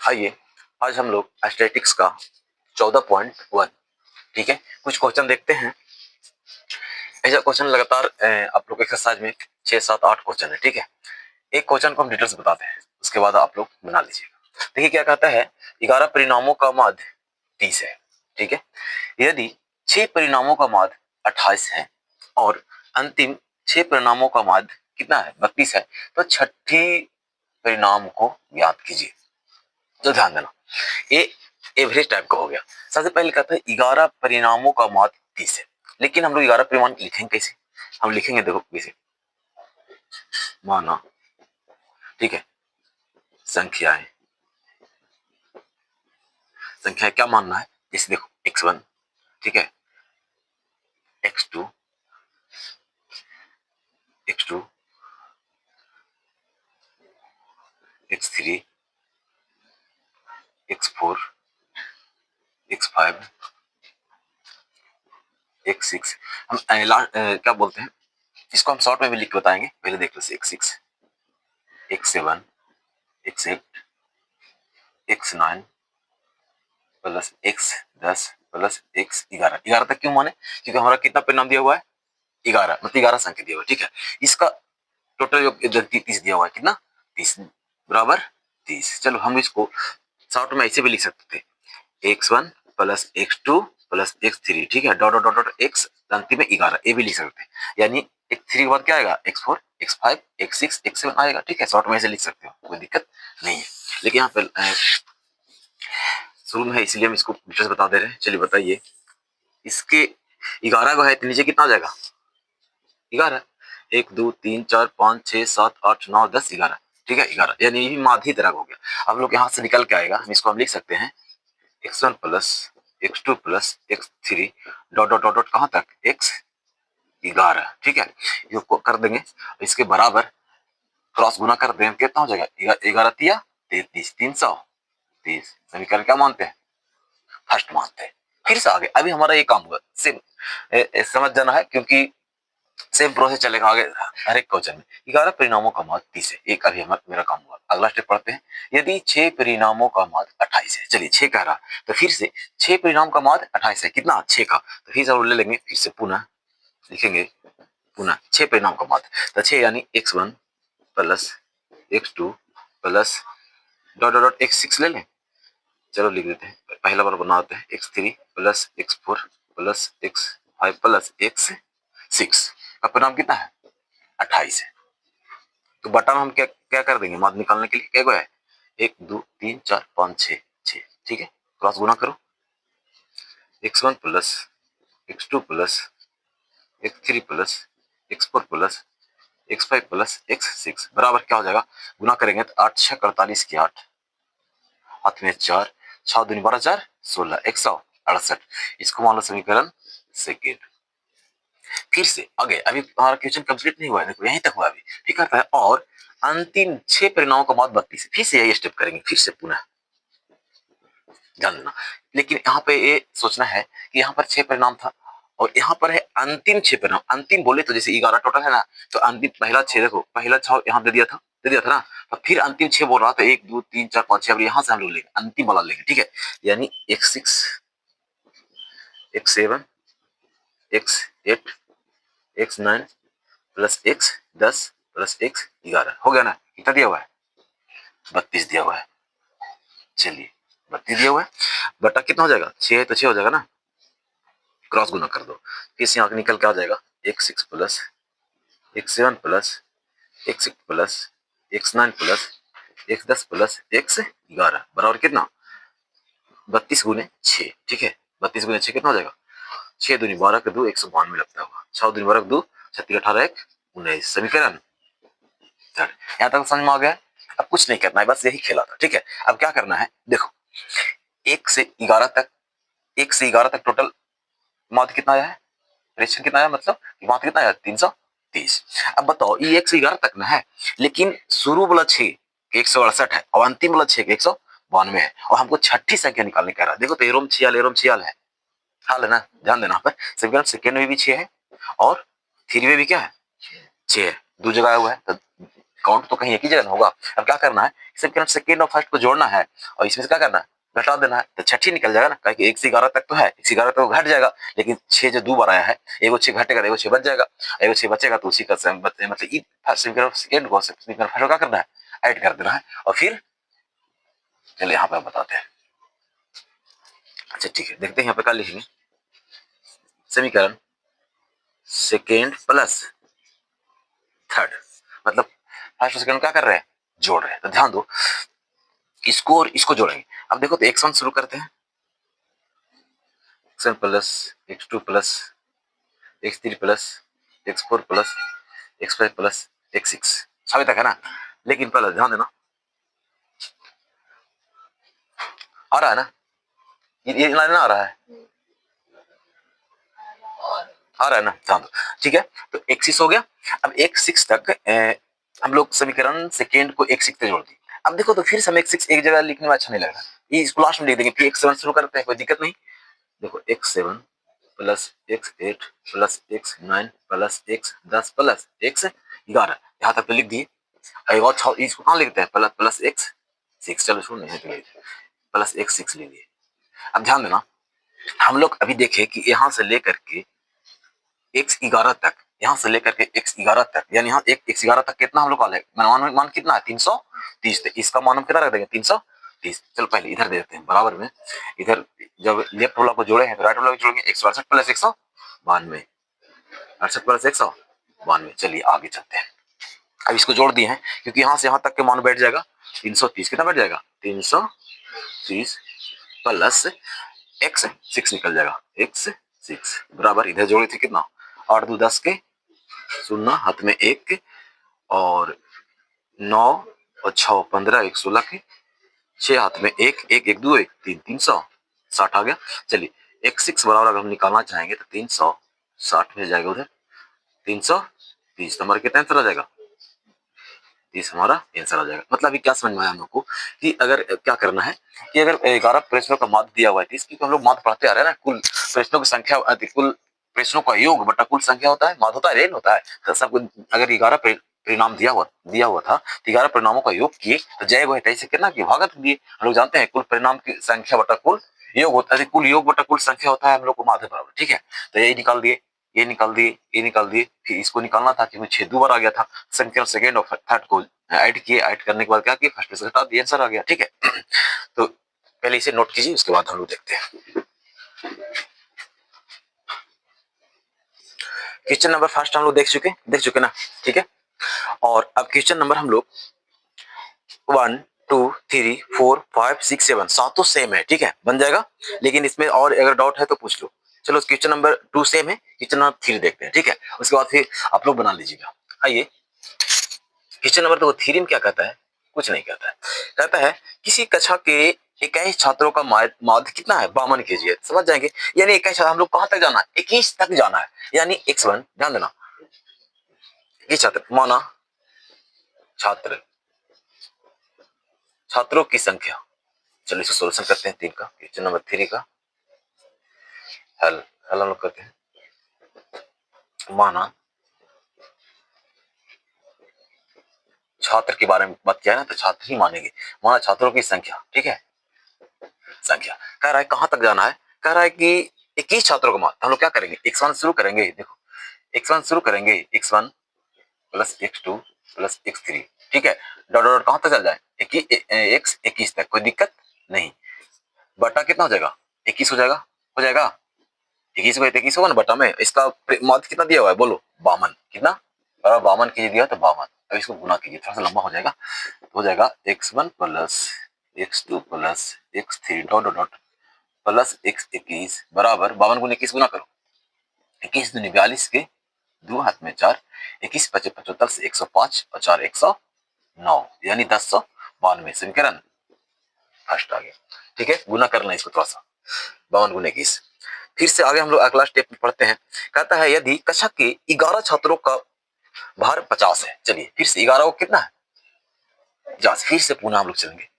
आइए आज हम लोग स्टैटिक्स का 14.1 ठीक है कुछ क्वेश्चन देखते हैं। ऐसा क्वेश्चन लगातार आप लोग एक्सरसाइज में 6 7 8 क्वेश्चन है। ठीक है, एक क्वेश्चन को हम डिटेल्स बताते हैं, उसके बाद आप लोग बना लीजिएगा। देखिए क्या कहता है, 11 परिणामों का माध्य 30 है। ठीक है, यदि 6 परिणामों का माध्य 28 है और अंतिम 6 परिणामों का माध्य कितना है 32 है, तो छठी परिणाम को ज्ञात कीजिए। तो ध्यान देना, ये एवरेज टाइप का हो गया। सबसे पहले कहता है 11 परिणामों का माध्य 30 है, लेकिन हम लोग 11 परिणाम लिखेंगे कैसे? हम लिखेंगे देखो कैसे, माना ठीक है संख्याएं क्या मानना है, जैसे देखो x1 ठीक है, x2 x3 x4 x5 x6। हम क्या बोलते हैं इसको, हम शॉर्ट में भी लिख के बताएंगे। पहले देख लो x6 x7 x8 x9 plus x10 plus x11। 11 तक क्यों माने, क्योंकि हमारा कितना परिणाम दिया हुआ है 11, मतलब 11 संख्या दिया हुआ है। ठीक है, इसका टोटल योग 30 दिया हुआ है, कितना 30 बराबर 30। चलो हम इसको शॉर्ट में ऐसे भी लिख सकते थे, x1 plus x2 plus x3 ठीक है, डॉट डॉट डॉट x अंतिम में 11, ये भी लिख सकते हैं। यानी x3 के बाद क्या आएगा x4 x5 x6 x7 आएगा। ठीक है, शॉर्ट में ऐसे लिख सकते हो, कोई दिक्कत नहीं है। लेकिन यहाँ पे शुरू में है इसलिए हम इसको डिटेल्स बता दे रहे हैं। चलिए बताइए, इसके 11 को है तो नीचे कितना आ जाएगा 11, 1 2 3 4 5 6 7 8 9 10 11। ठीक है 11, यानी ये भी माध्य तरह हो गया। अब लोग यहाँ से निकल के आएगा, हम इसको हम लिख सकते हैं x1 plus x2 plus x3 dot dot dot dot कहाँ तक x11। ठीक है, ये कर देंगे, इसके बराबर क्रॉस गुना कर देंगे, कितना हो जाएगा 11 तिया 33 330। समीकरण क्या मानते हैं, फर्स्ट मानते हैं। फिर से आगे अभी हमारा ये काम हुआ, सेम समझ जाना है, क्योंकि सेम प्रोसेस चलेगा आगे हर एक क्वेश्चन में। 11 परिणामों का माध्य 30 है, एक अभी मेरा काम हुआ। अगला स्टेप पढ़ते हैं, यदि 6 परिणामों का माध्य 28 है। चलिए 6 कह रहा, तो फिर से 6 परिणाम का माध्य 28 है, कितना 6 का, तो फिर से ले लेंगे, फिर से पुनः लिखेंगे, पुनः 6 परिणाम का माध्य, तो 6 यानी x1 plus x2 plus dot dot dot x6 ले लें। चलो लिख देते हैं, पहला बार बनाते हैं x3 plus x4 plus x5 plus x6 का परिणाम कितना है 28 है। तो बटा में हम क्या क्या कर देंगे, माध्य निकालने के लिए क्या है 1 2 3 4 5 6 6। ठीक है, क्रॉस गुना करो, x1 plus x2 plus x3 plus x4 plus x5 plus x6 बराबर क्या हो जाएगा, गुना करेंगे तो 8 6 48 की 8, हाथ में 4 6 दूनी 12 4 16 168। इसको मान लो समीकरण सेकेंड। फिर से आगे, अभी हमारा क्वेश्चन कंप्लीट नहीं हुआ है, देखो यहीं तक हुआ अभी। ठीक है, और अंतिम 6 परिणामों का माध्य 32 है। फिर से यही स्टेप करेंगे, फिर से पुनः ध्यान देना। लेकिन यहाँ पे ये सोचना है कि यहाँ पर 6 परिणाम था और यहाँ पर है अंतिम 6 परिणाम। अंतिम बोले तो जैसे 11 टोटल है ना, तो अंतिम पहला 6 देखो, पहला 6 यहाँ दे दिया था ना, तो फिर अंतिम 6 बोल रहा था 1 2 3 4 5 6। अब यहाँ से हम लोग लेंगे अंतिम वाला लेंगे। ठीक है, यानी x6 x7 x8 x9 plus x10 plus x11 हो गया ना, कितना दिया हुआ है 32 दिया हुआ है। चलिए 32 दिया हुआ है, बटा कितना हो जाएगा 6 है तो 6 हो जाएगा ना, क्रॉस गुना कर दो, फिर से यहाँ निकल के आ जाएगा x6 plus x7 plus x6 plus x9 plus x10 plus x11 बराबर कितना 32 गुने 6। ठीक है, 32 गुने 6 कितना हो जाएगा 6 दूनी 12 के 2 192 लगता होगा, 6 दूनी 12 के 2 36 18 1 19। समीकरण यहाँ तक समझ में आ गया। अब कुछ नहीं करना है, बस यही खेला था। ठीक है, अब क्या करना है, देखो 1 से 11 तक, 1 से 11 तक टोटल माध्य कितना आया है, रेशन कितना आया, मतलब माध्य कितना आया 330। अब बताओ ये 1 से 11 तक ना है, लेकिन शुरू वाला 6 168 है और अंतिम वाला 6 192 है, और हमको छठी संख्या निकालने कह रहा है। देखो तो एरोम छियाल है, हाल है ना, ध्यान देना पर। समीकरण सेकेंड में भी 6 है और थ्री में भी क्या है 6 है, दो जगह आया हुआ है, तो काउंट तो कहीं एक ही जगह होगा। अब क्या करना है, समीकरण सेकेंड और फर्स्ट को जोड़ना है और इसमें से क्या करना है, घटा देना है, तो छठी निकल जाएगा ना, क्योंकि 1 से 11 तक तो है, 1 से 11 तक तो घट जाएगा, लेकिन 6 जो 2 बार आया है, एगो 6 घटेगा, एगो 6 बच जाएगा, एगो 6 बचेगा तो उसी का मतलब समीकरण सेकेंड को समीकरण फर्स्ट को क्या करना है, ऐड कर देना है। और फिर चलिए यहाँ पे बताते हैं। अच्छा ठीक है, देखते हैं यहाँ पे क्या लिखेंगे, समीकरण सेकेंड प्लस थर्ड, मतलब फर्स्ट और सेकेंड क्या कर रहे हैं, जोड़ रहे हैं। तो ध्यान दो, इसको और इसको जोड़ेंगे। अब देखो तो x1 शुरू करते हैं, x1 plus x2 plus x3 plus x4 plus x5 plus x6 सभी तक है ना। लेकिन पहले ध्यान देना, आ रहा है ना, ये लाइन आ रहा है, आ रहा है ना, ध्यान दो। ठीक है, तो x6 हो गया। अब x6 तक हम लोग समीकरण सेकेंड को x6 से जोड़ दी। अब देखो तो फिर से हम x6 एक जगह लिखने में अच्छा नहीं लग रहा, ये इसको लास्ट में लिख देंगे, फिर x7 शुरू करते हैं, कोई दिक्कत नहीं। देखो x7 plus x8 plus x9 plus x10 plus x11, यहाँ तक तो लिख दिए। और इसको कहाँ लिखते हैं, प्लस प्लस x6, चलो छोड़ नहीं प्लस x6 ले लिए। अब ध्यान देना, हम लोग अभी देखे कि यहाँ से लेकर के x11 तक, यहाँ से लेकर के x11 तक, यानी यहाँ x11 तक कितना हम लोग का मान कितना है, 330। तो इसका मान हम कितना रख देंगे, 330। चलो पहले इधर दे देते हैं बराबर में, इधर जब लेफ्ट वाला को जोड़े हैं तो राइट वाला को जोड़ेंगे, 168 प्लस 192, 68 प्लस 192। चलिए आगे चलते हैं। अब इसको जोड़ दिए हैं, क्योंकि यहाँ से यहाँ तक के मान बैठ जाएगा 330, कितना बैठ जाएगा, 330 प्लस x6 निकल जाएगा, x6 बराबर, इधर जोड़े थे कितना, 8 2 10 के, 0 हाथ में 1 के, और 9 और 6 15 1 16 के, 6 हाथ में 1 1 1 2 1 3 360 आ गया। चलिए x6 बराबर अगर हम निकालना चाहेंगे तो 360 में जाएगा, उधर 330, हमारा कितना आंसर आ जाएगा, 30 हमारा आंसर आ जाएगा। मतलब अभी क्या समझ में आया हम लोग को कि अगर क्या करना है कि अगर 11 प्रश्नों का माध्य दिया हुआ है, क्योंकि हम लोग माध्य पढ़ते आ रहे हैं ना, कुल प्रश्नों की संख्या, कुल प्रश्नों का योग बटा कुल संख्या होता है, माध्य होता है, रेन होता है। तो सब अगर 11 परिणाम दिया हुआ था तो 11 परिणामों का योग किए तो जय वो ऐसे करना कि भागत दिए। हम लोग जानते हैं कुल परिणाम की संख्या बटा कुल योग होता है, कुल योग बटा कुल संख्या होता है हम लोग को माध्य बराबर। ठीक है, तो यही निकाल दिए, ये निकाल दिए, ये निकाल दिए, फिर इसको निकालना था क्योंकि 6 2 बार आ गया था, समीकरण सेकेंड और थर्ड को ऐड किए, ऐड करने के बाद क्या किया, फर्स्ट से घटा दिया, आंसर आ गया। ठीक है, तो पहले इसे नोट कीजिए, उसके बाद हम लोग देखते हैं। क्वेश्चन नंबर फर्स्ट हम लोग देख चुके ना। ठीक है, और अब क्वेश्चन नंबर हम लोग 1 2 3 4 5 6 7 सातों सेम है। ठीक है, बन जाएगा, लेकिन इसमें और अगर डाउट है तो पूछ लो। चलो क्वेश्चन नंबर 2 सेम है, क्वेश्चन नंबर 3 देखते हैं। ठीक है, उसके बाद फिर आप लोग बना लीजिएगा। आइए, क्वेश्चन नंबर 2 थ्योरी में क्या कहता है, कुछ नहीं कहता है, कहता है किसी कक्षा के 21 छात्रों का माध्य कितना है, 52 कीजिए, समझ जाएंगे। यानी 21 हम लोग कहां तक जाना है, 21 तक जाना है, यानी x1, ध्यान देना, ये छात्र माना, छात्र छात्रों की संख्या। चलिए इसे सोल्यूशन करते हैं, 3 का, क्वेश्चन नंबर 3 का हल हम लोग करते हैं। माना छात्र के बारे में बात किया है ना, तो छात्र ही मानेंगे। माना छात्रों की संख्या, ठीक है, संख्या कह रहा है कहां तक जाना है, कह रहा है कि 21 छात्रों का मान, हम लोग क्या करेंगे, x1 शुरू करेंगे। देखो x1 शुरू करेंगे, x1 plus x2 plus x3। ठीक है, डॉट डॉट कहां तक चल जाए, x 21 तक, कोई दिक्कत नहीं। बटा कितना हो जाएगा, 21 हो जाएगा, 21 को 21 होगा ना बटा में, इसका माध्य कितना दिया हुआ है, बोलो 52, कितना, 52 कीजिए दिया तो 52। अब इसको गुना कीजिए, थोड़ा सा लंबा हो जाएगा, हो जाएगा x1 plus x2 plus x3 dot dot dot plus x 21 बराबर 52 गुने 21 गुना करो, 21 दूनी 42 के, 2 हाथ में 4, 21 पचे 75 से 105 और 4 109, यानी 1092 समीकरण फर्स्ट आ गया। ठीक है, गुना करना इसको थोड़ा सा, 52 गुने 21। फिर से आगे हम लोग अगला स्टेप में पढ़ते हैं। कहता है यदि कक्षा के 11 छात्रों का भार 50 है, चलिए फिर से 11 को कितना है, जांच, फिर से पुनः हम लोग चलेंगे,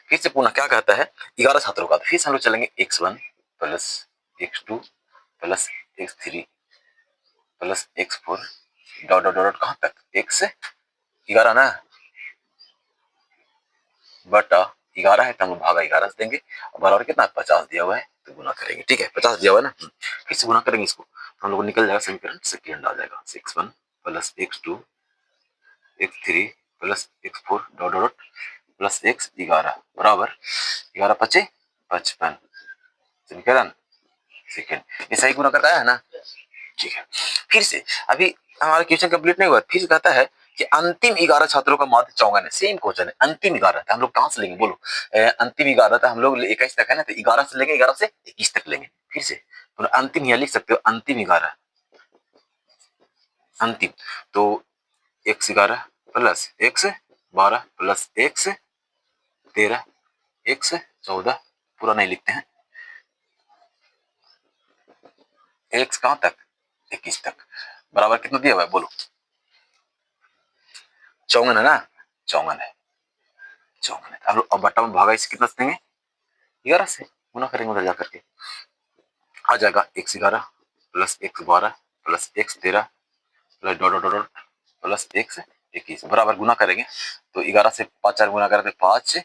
फिर से पुनः क्या कहता है, 11 छात्रों का, तो फिर से हम लोग चलेंगे x1 plus x2 plus x3 plus x4 dot dot dot कहाँ तक, 1 से 11 ना, बटा 11 है तो हम लोग भागा 11 से देंगे, बराबर कितना 50 दिया हुआ है तो गुना करेंगे, ठीक है 50 दिया हुआ है ना। फिर से गुना करेंगे इसको तो हम लोग को निकल जाएगा समीकरण सेकेंड आ जाएगा, x1 plus x2 x3 plus x4 dot dot plus x11 बराबर 11 पचे 55, समीकरण सेकेंड। ये सही गुना करता है ना, ठीक है। फिर से अभी हमारा क्वेश्चन कंप्लीट नहीं हुआ, फिर कहता है कि अंतिम 11 छात्रों का माध्य 54 है, सेम क्वेश्चन है। अंतिम 11 था, हम लोग कहां से लेंगे बोलो, अंतिम 11 था हम लोग 21 तक है ना, तो 11 से लेंगे 11 से 21 तक लेंगे। फिर से तो अंतिम यहाँ लिख सकते हो, अंतिम 11 अंतिम, तो x11 plus x12 plus x13 x14 पूरा नहीं लिखते हैं, x कहां तक 21 तक बराबर कितना दिया हुआ है बोलो, 54 है ना, 54 है, 54 है। अब बट्टा में भागा इसे कितना से देंगे 11 से, गुना करेंगे उधर जाकर के आ जाएगा x11 plus x12 plus x13 plus dot dot dot plus x21 बराबर गुना करेंगे तो 11 से 5 4 गुना करेंगे 5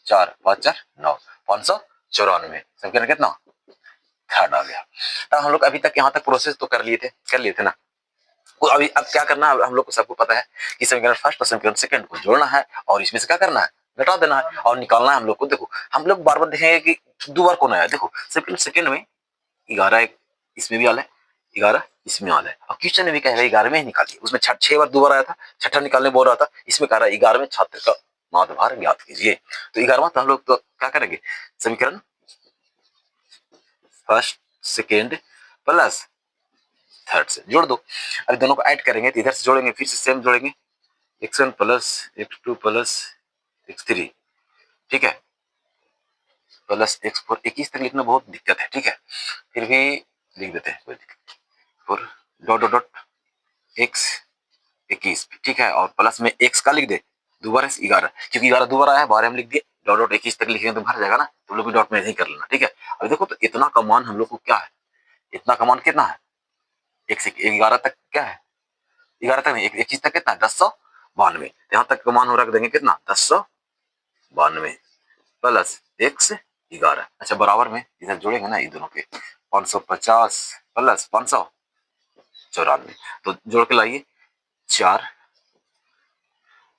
4 5 4 9 594, समीकरण कितना थर्ड आ गया। तो हम लोग अभी तक यहाँ तक प्रोसेस तो कर लिए थे ना। तो अभी अब क्या करना है, हम लोग को सबको पता है कि समीकरण फर्स्ट और समीकरण सेकंड को जोड़ना है और इसमें से क्या करना है घटा देना है और निकालना है हम लोग को। देखो हम लोग बार बार देखेंगे कि दो बार कौन आया, देखो समीकरण सेकंड में 11 एक इसमें भी आला है, 11 इसमें आला है और क्वेश्चन में भी कहेगा 11 में ही निकालिए, उसमें 6 बार 2 बार आया था, छठा निकालने बोल रहा था, इसमें कह रहा है 11वें छात्र का माध्यभार ज्ञात कीजिए। तो 11वां तो हम लोग तो क्या करेंगे, समीकरण फर्स्ट सेकेंड प्लस थर्ड से जोड़ दो। अभी दोनों को ऐड करेंगे तो इधर से जोड़ेंगे, फिर से सेम जोड़ेंगे, x1 plus x2 plus x3, ठीक है, प्लस x4, 21 तक लिखना बहुत दिक्कत है, ठीक है, फिर भी लिख देते हैं कोई दिक्कत, और डॉट डॉट डॉट x 21, ठीक है, और प्लस में x का लिख दे दोबारा से 11, क्योंकि 11 दोबारा आया, 12 हम लिख दिए, डॉट डॉट 21 तक लिखेंगे तो भर जाएगा ना, तो लोग भी डॉट में नहीं कर लेना, ठीक है। अभी देखो तो इतना का मान हम लोग को क्या है, इतना का मान कितना है, 1 से 11 तक क्या है, 11 तक नहीं 21 तक कितना है 1092, यहाँ तक का मान हो रख देंगे कितना 1092 प्लस x11, अच्छा बराबर में इधर जोड़ेंगे ना ये दोनों के 550 प्लस 594, तो जोड़ के लाइए 4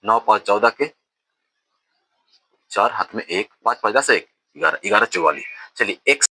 9 5 14 के 4 हाथ में 1 5 5 10 1 11 11 44, चलिए x